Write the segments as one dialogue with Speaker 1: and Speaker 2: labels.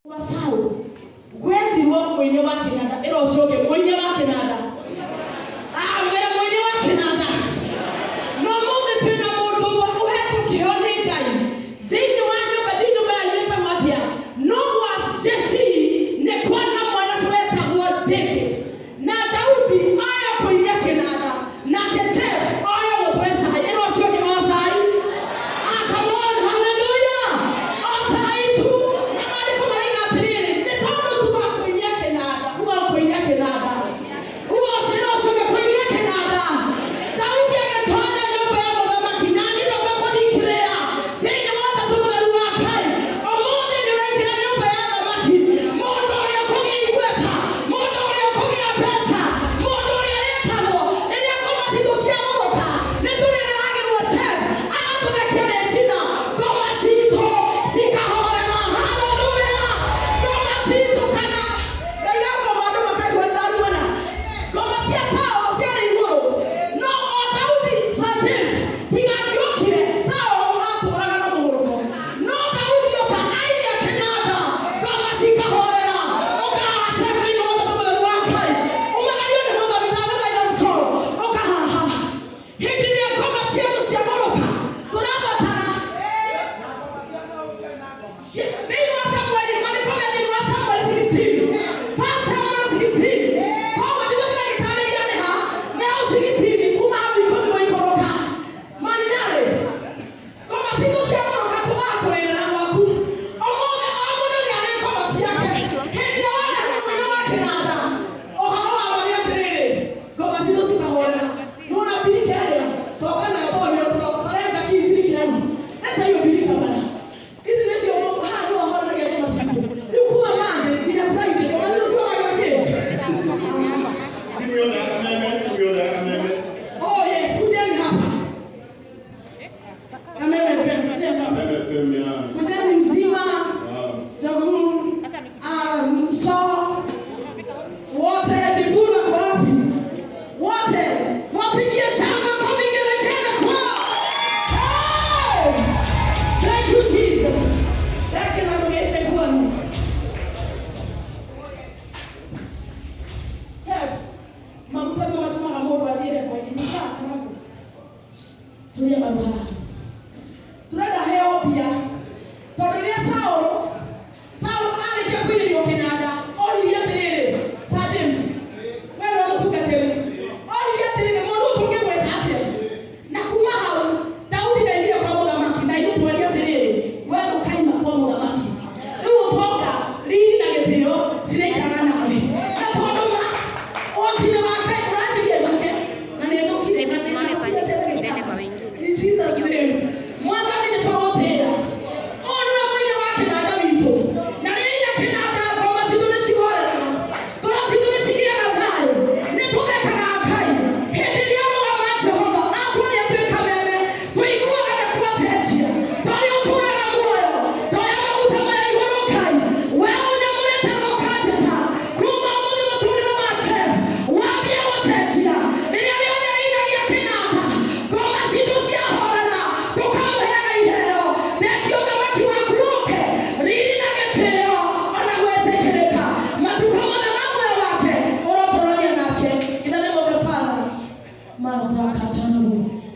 Speaker 1: Wasau, when the work when you are Canada, it also when you are Canada. When you are Canada. No more than two more who had to kill me. Then you are no Matia. No was Jesse, Nequana Monaco, what David. Now that would be I am going to Canada. Not a chair, I will press I am also outside. Come on, hallelujah. Outside too.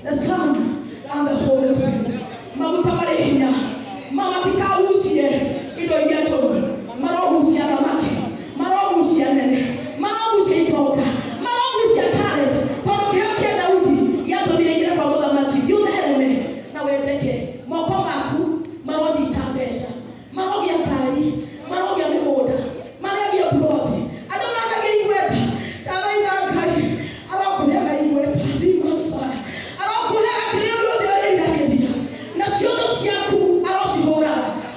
Speaker 1: The Son and the Holy Spirit. Mama Tamarehina, Mama Tika Usie, Ido Yeto, Maro Usia Namaki, Maro Usia Nene, Maro Usia Toga, Maro Usia Taret, Toro Daudi, Yato Bia Pamola Maki, you the enemy. Now we're leke, Mokomaku, Maro di Tabesha, Maro Yakari, Maro Yamoda, Maria Brody. I don't know how you went. Nacional Siaku, Arosibora.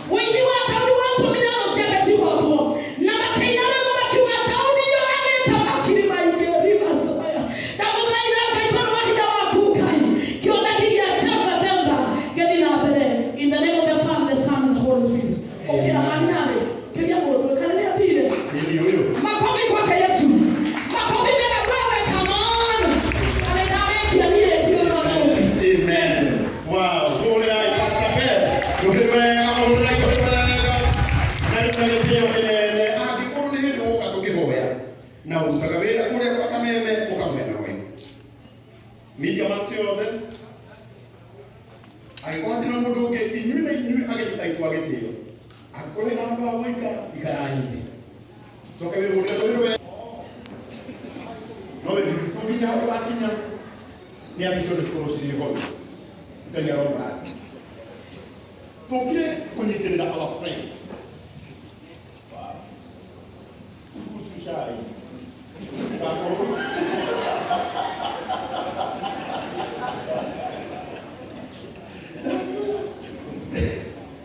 Speaker 2: Tukiweka mahura ikotolega. Na tunalepea wenene. Angĩkorwo nĩ hĩndĩ woka tũkĩhoya. Na ũrutaga wĩra kũrĩa kwa Kameme ũkamwena we. Media max yothe. Angĩkorwo hatirĩ na mũndũ ũngĩ inyuĩ na inyuĩ agĩthiĩ aitũ agĩtĩo. Angĩkorwo hena handũ ha gũikara ikarahinĩ. Coka wĩhũrĩre rũĩ rwe. No wĩthiri tũnginya hau wakinya. Nĩ atĩ ciothe cikorwo cirĩ ho. Ngai aromũrathima. Tũkire kũnyitĩrĩra our friend. Wow. Kuhusu shari.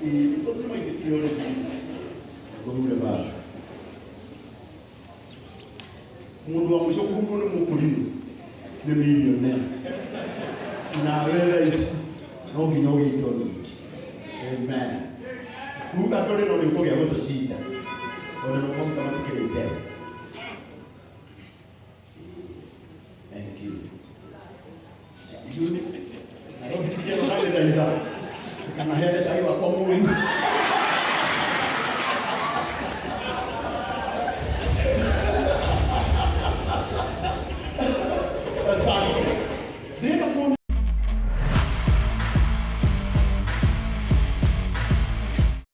Speaker 2: Mtoto mwenye kiole ngomule baba mundu wa mwisho kuhumu ni mukulinu ni millionaire na wewe isi no nginya ugĩtwo ningĩ amen kuga tũrĩ no nĩ kũgĩa gũtũcinda ona no kũruta matikĩrĩte. Thank you. Nairobi tukienda na ndaiga kana hele sai wa kwa Mungu